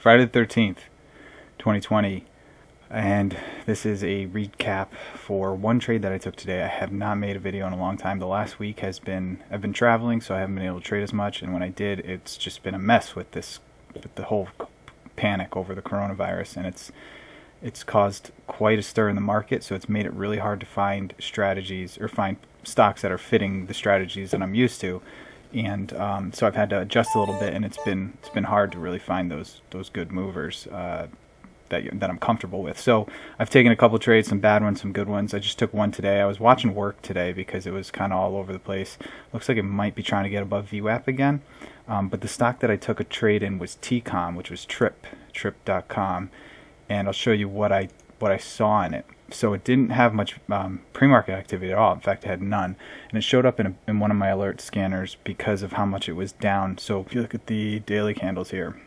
Friday the 13th, 2020, and this is a recap for one trade that I took today. I have not made a video in a long time. The last week I've been traveling, so I haven't been able to trade as much, and when I did, it's just been a mess with the whole panic over the coronavirus, and it's caused quite a stir in the market, so it's made it really hard to find strategies or find stocks that are fitting the strategies that I'm used to. And so I've had to adjust a little bit, and it's been hard to really find those good movers that I'm comfortable with. So I've taken a couple trades, some bad ones, some good ones. I just took one today. I was watching work today because it was kind of all over the place. Looks like it might be trying to get above VWAP again. But the stock that I took a trade in was TCOM, which was trip.com, and I'll show you what I saw in it. So it didn't have much pre-market activity at all. In fact, it had none. And it showed up in one of my alert scanners because of how much it was down. So if you look at the daily candles here,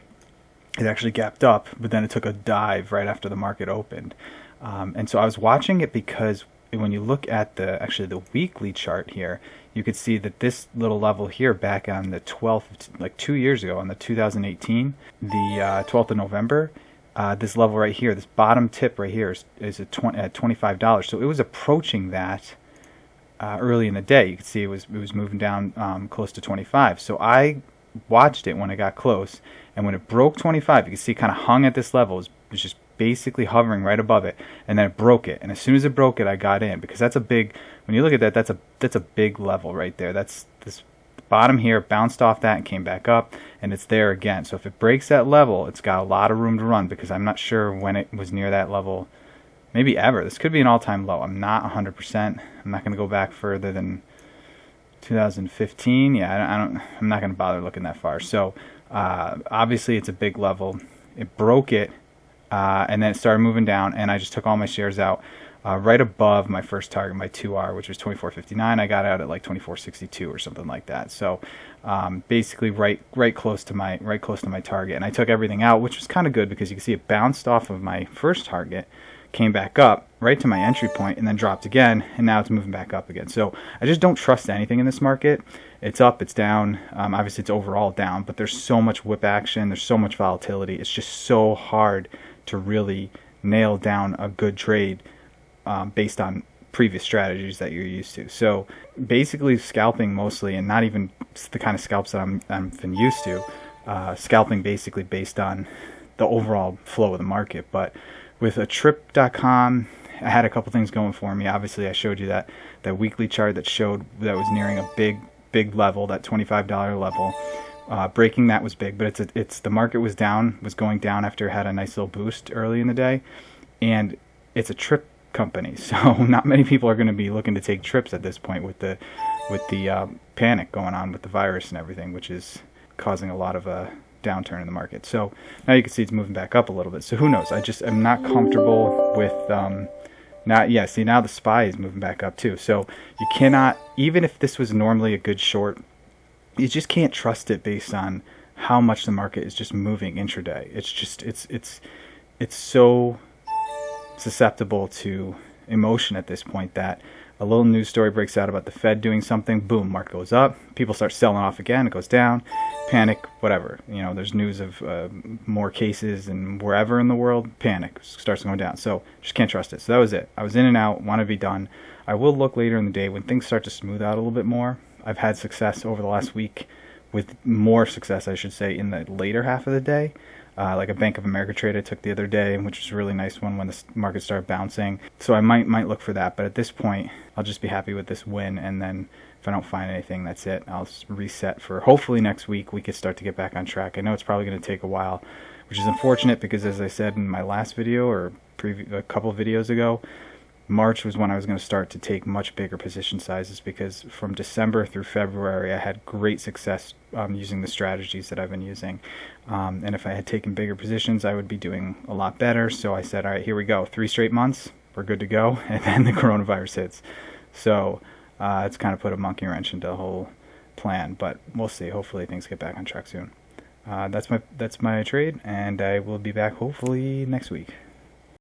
it actually gapped up, but then it took a dive right after the market opened. And so I was watching it because when you look at the weekly chart here, you could see that this little level here back on the 12th, like 2 years ago, on the 2018, the 12th of November, this level right here, this bottom tip right here is at $25. So it was approaching that early in the day. You could see it was moving down close to 25. So I watched it when it got close, and when it broke 25, you can see it kind of hung at this level. It was just basically hovering right above it, and then it broke it. And as soon as it broke it, I got in, because that's a big, when you look at that, that's a big level right there. That's this bottom here, bounced off that and came back up, and it's there again. So if it breaks that level, it's got a lot of room to run, because I'm not sure when it was near that level, maybe ever. This could be an all-time low. I'm not 100%. I'm not going to go back further than 2015. I'm not going to bother looking that far. So obviously it's a big level. It broke it, and then it started moving down, and I just took all my shares out right above my first target, my 2R, which was 24.59. I got out at like 24.62 or something like that. So basically right close to my target, and I took everything out, which was kind of good, because you can see it bounced off of my first target, came back up right to my entry point, and then dropped again, and now it's moving back up again. So I just don't trust anything in this market. It's up, it's down. Obviously it's overall down, but there's so much whip action, there's so much volatility. It's just so hard to really nail down a good trade based on previous strategies that you're used to. So basically scalping mostly, and not even the kind of scalps that I've been used to, scalping basically based on the overall flow of the market. But with a trip.com, I had a couple things going for me. Obviously I showed you that weekly chart that showed that was nearing a big level, that $25 level. Breaking that was big, but it's the market was going down after it had a nice little boost early in the day, and it's a trip company, so not many people are going to be looking to take trips at this point with the panic going on with the virus and everything, which is causing a lot of a downturn in the market. So now you can see it's moving back up a little bit. So who knows? I'm not comfortable with see, now the SPY is moving back up too. So you cannot, even if this was normally a good short, you just can't trust it based on how much the market is just moving intraday. It's just it's so susceptible to emotion at this point that a little news story breaks out about the Fed doing something, boom, market goes up, people start selling off again, it goes down, panic, whatever. There's news of more cases and wherever in the world, panic starts going down. So just can't trust it. So that was it. I was in and out, want to be done. I will look later in the day when things start to smooth out a little bit more. I've had success over the last week, with more success, I should say, in the later half of the day. Like a Bank of America trade I took the other day, which was a really nice one when the market started bouncing. So I might look for that. But at this point, I'll just be happy with this win. And then if I don't find anything, that's it. I'll reset for hopefully next week we could start to get back on track. I know it's probably going to take a while, which is unfortunate, because as I said in my last video or a couple of videos ago, March was when I was going to start to take much bigger position sizes, because from December through February I had great success using the strategies that I've been using, and if I had taken bigger positions I would be doing a lot better. So I said, all right, here we go, 3 straight months, we're good to go, and then the coronavirus hits. So it's kind of put a monkey wrench into the whole plan, but we'll see. Hopefully things get back on track soon. That's my trade, and I will be back hopefully next week.